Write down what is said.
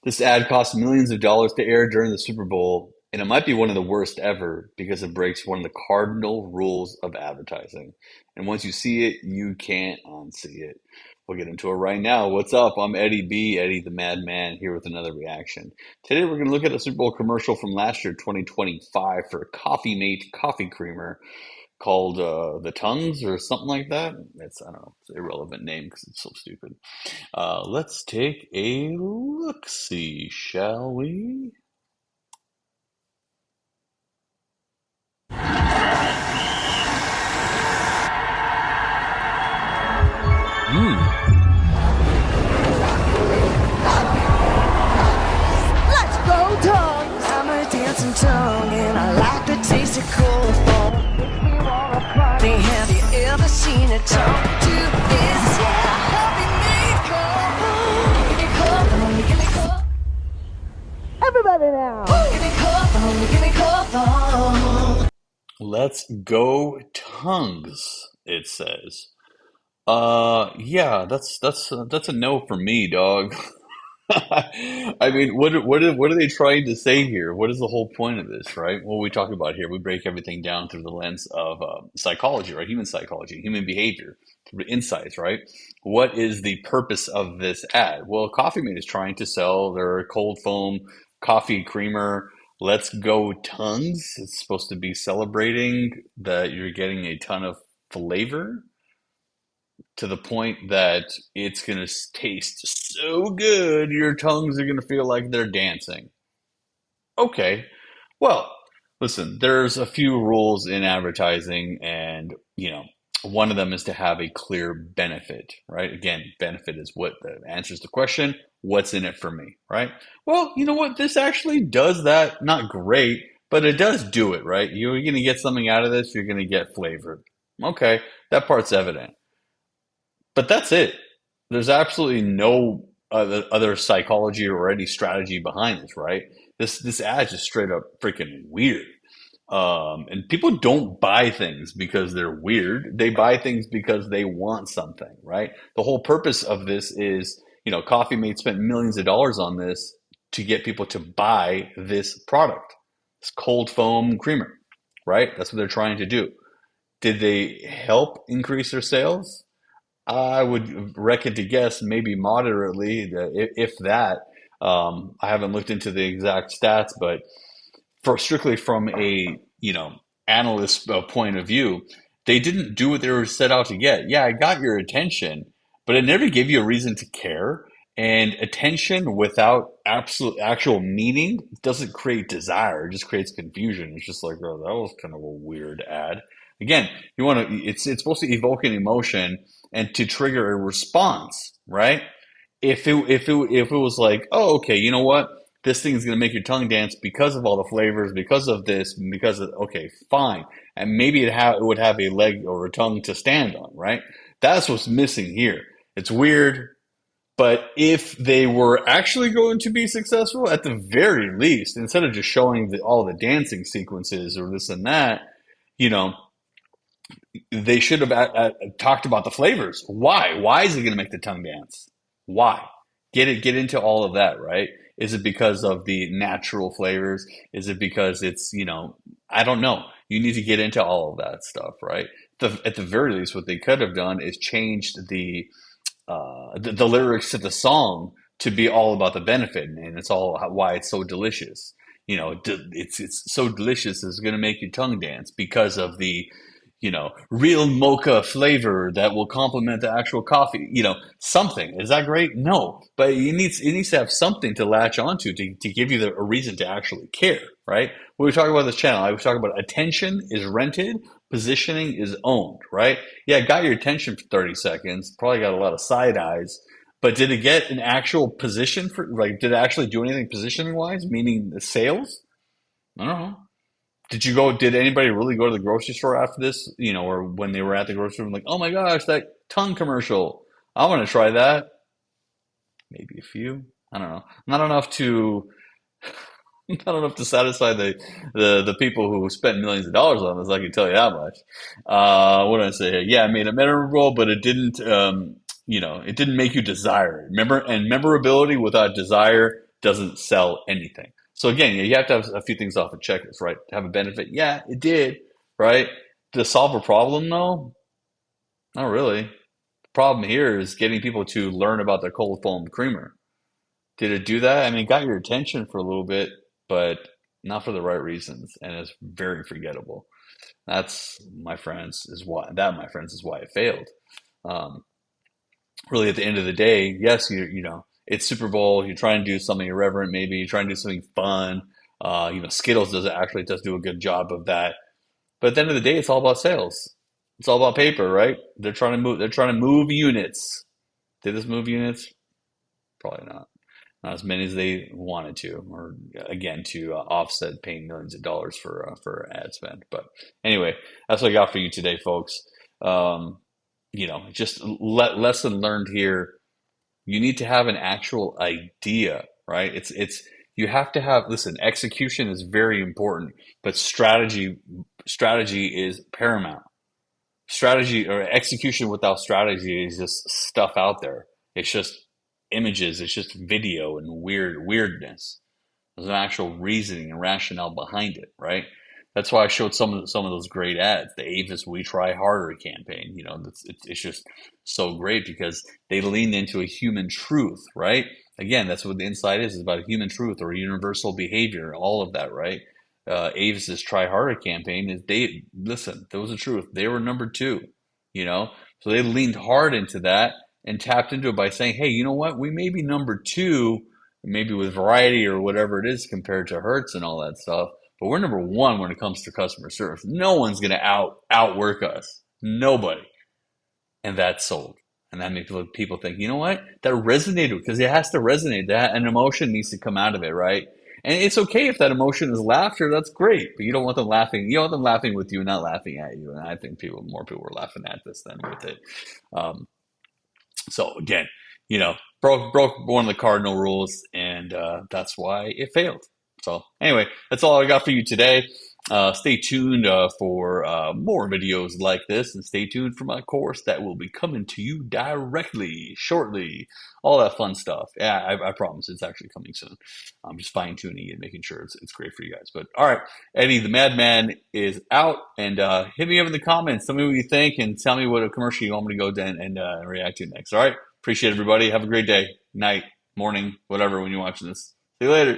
This ad cost millions of dollars to air during the Super Bowl, and it might be one of the worst ever because it breaks one of the cardinal rules of advertising. And once you see it, you can't unsee it. We'll get into it right now. What's up? I'm Eddie B, Eddie the Madman, here with another reaction. Today we're going to look at a Super Bowl commercial from last year, 2025, for Coffee Mate coffee creamer called the Tongues or something like that. It's, I don't know, it's an irrelevant name because it's so stupid. Let's take a look-see, shall we? Hmm. Let's go tongues. I'm a dancing tongue and I like the taste of cold foam. Makes me wanna party. Have you ever seen a tongue do this? Yeah, happy me cold. Give me cold, give me cold. Everybody now. Give me cold, give me cold. Let's go Tongues, it says. Yeah, that's a no for me, dog. I mean, what are they trying to say here? What is the whole point of this, right? What we talk about here, we break everything down through the lens of psychology, right? Human psychology, human behavior, through insights, right? What is the purpose of this ad? Well, Coffee Mate is trying to sell their cold foam coffee creamer. Let's go Tongues. It's supposed to be celebrating that you're getting a ton of flavor to the point that it's going to taste so good, your tongues are going to feel like they're dancing. Okay, well, listen, there's a few rules in advertising, and one of them is to have a clear benefit, right? Again, benefit is what answers the question, what's in it for me, right? Well, you know what? This actually does that, not great, but it does do it, right? You're going to get something out of this, you're going to get flavor. Okay, that part's evident. But that's it. There's absolutely no other psychology or any strategy behind this, right? This ad is just straight up freaking weird. And people don't buy things because they're weird. They buy things because they want something, right? The whole purpose of this is, Coffee Mate spent millions of dollars on this to get people to buy this product, this cold foam creamer, right? That's what they're trying to do. Did they help increase their sales? I would reckon to guess maybe moderately, if that. I haven't looked into the exact stats, but for strictly from a analyst point of view, they didn't do what they were set out to get. Yeah, I got your attention, but it never gave you a reason to care. And attention without absolute actual meaning doesn't create desire; it just creates confusion. It's just like, oh, that was kind of a weird ad. Again, you want to. It's supposed to evoke an emotion and to trigger a response, right? If it was like, oh, okay, you know what? This thing is going to make your tongue dance because of all the flavors, because of this, because of okay, fine, and maybe it would have a leg or a tongue to stand on, right? That's what's missing here. It's weird, but if they were actually going to be successful, at the very least, instead of just showing all the dancing sequences or this and that, you know, they should have talked about the flavors. Why? Why is it going to make the tongue dance? Why? Get into all of that, right? Is it because of the natural flavors? Is it because it's, I don't know. You need to get into all of that stuff, right? At the very least, what they could have done is changed the lyrics to the song to be all about the benefit, and it's all why it's so delicious. It's so delicious. It's going to make your tongue dance because of the real mocha flavor that will complement the actual coffee. Something. Is that great? No, but it needs to have something to latch onto to give you a reason to actually care, right? When we talk about this channel, I was talking about attention is rented, positioning is owned, right? Yeah, it got your attention for 30 seconds, probably got a lot of side eyes, but did it get an actual position did it actually do anything positioning wise, meaning the sales? I don't know. Did anybody really go to the grocery store after this, or when they were at the grocery store, like, oh my gosh, that tongue commercial, I want to try that. Maybe a few. I don't know. Not enough to not enough to satisfy the people who spent millions of dollars on this. I can tell you that much. What did I say here? Yeah, I made it memorable, but it didn't. It didn't make you desire it. Remember, and memorability without desire doesn't sell anything. So again, you have to have a few things off the checklist, right? To have a benefit, yeah, it did, right? To solve a problem, though, not really. The problem here is getting people to learn about the cold foam creamer. Did it do that? I mean, it got your attention for a little bit, but not for the right reasons, and it's very forgettable. That's, my friends, is why it failed. Um, really, at the end of the day, yes, it's Super Bowl. You're trying to do something irreverent, maybe you're trying to do something fun. Skittles does do a good job of that. But at the end of the day, it's all about sales. It's all about paper, right? They're trying to move. They're trying to move units. Did this move units? Probably not. Not as many as they wanted to, or again to offset paying millions of dollars for ad spend. But anyway, that's what I got for you today, folks. Um, just lesson learned here. You need to have an actual idea, right? It's you have to have, listen, execution is very important, but strategy is paramount. Strategy or execution without strategy is just stuff out there. It's just images, it's just video and weirdness. There's an actual reasoning and rationale behind it, right? That's why I showed some of those great ads. The Avis "We Try Harder" campaign. It's just so great because they leaned into a human truth, right? Again, that's what the inside is about a human truth or a universal behavior, all of that, right? Avis's "Try Harder" campaign is they listen. That was the truth. They were number two, you know, so they leaned hard into that and tapped into it by saying, "Hey, you know what? We may be number two, maybe with variety or whatever it is compared to Hertz and all that stuff." But we're number one when it comes to customer service. No one's going to outwork us. Nobody. And that's sold. And that makes people think, you know what? That resonated because it has to resonate. That an emotion needs to come out of it, right? And it's okay if that emotion is laughter. That's great, but you don't want them laughing. You want them laughing with you, not laughing at you. And I think more people were laughing at this than with it. Um, so again, broke one of the cardinal rules, and that's why it failed. So anyway, that's all I got for you today. Stay tuned for more videos like this, and stay tuned for my course that will be coming to you directly, shortly. All that fun stuff. Yeah, I promise it's actually coming soon. I'm just fine tuning and making sure it's great for you guys. But all right, Eddie the Madman is out, and hit me up in the comments. Tell me what you think, and tell me what a commercial you want me to go down and react to next. All right, appreciate everybody. Have a great day, night, morning, whatever when you're watching this. See you later.